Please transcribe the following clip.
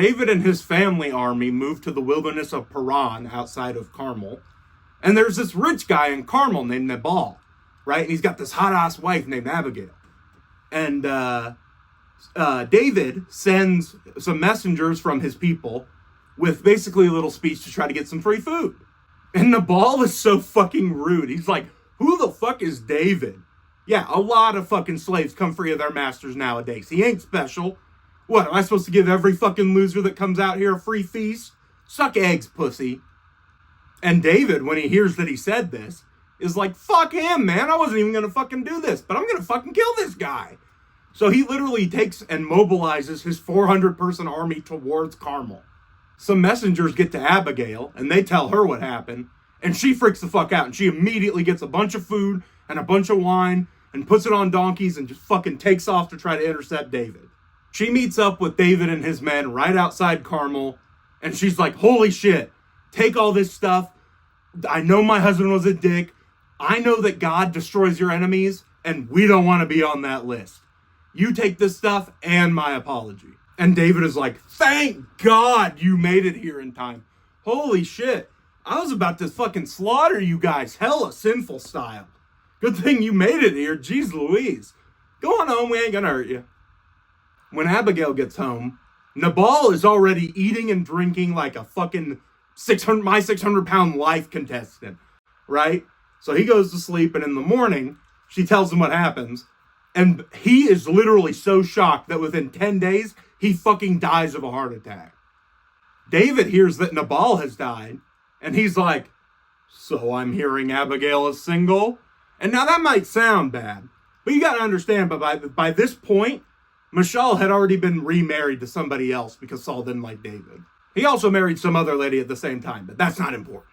David and his family army moved to the wilderness of Paran outside of Carmel. And there's this rich guy in Carmel named Nabal, right? And he's got this hot-ass wife named Abigail. And David sends some messengers from his people with basically a little speech to try to get some free food. And Nabal is so fucking rude. He's like, who the fuck is David? Yeah, a lot of fucking slaves come free of their masters nowadays. He ain't special. What, am I supposed to give every fucking loser that comes out here a free feast? Suck eggs, pussy. And David, when he hears that he said this, is like, fuck him, man. I wasn't even gonna fucking do this, but I'm gonna fucking kill this guy. So he literally takes and mobilizes his 400-person army towards Carmel. Some messengers get to Abigail, and they tell her what happened, and she freaks the fuck out, and she immediately gets a bunch of food and a bunch of wine, and puts it on donkeys, and just fucking takes off to try to intercept David. She meets up with David and his men right outside Carmel, and she's like, holy shit, take all this stuff. I know my husband was a dick. I know that God destroys your enemies, and we don't want to be on that list. You take this stuff and my apology. And David is like, thank God you made it here in time. Holy shit. I was about to fucking slaughter you guys, hella sinful style. Good thing you made it here, jeez Louise. Go on home, we ain't gonna hurt you. When Abigail gets home, Nabal is already eating and drinking like a fucking 600-pound life contestant, right? So he goes to sleep, and in the morning, she tells him what happens, and he is literally so shocked that within 10 days, he fucking dies of a heart attack. David hears that Nabal has died, and he's like, so I'm hearing Abigail is single? And now that might sound bad, but you gotta understand, but by this point, Michal had already been remarried to somebody else because Saul didn't like David. He also married some other lady at the same time, but that's not important.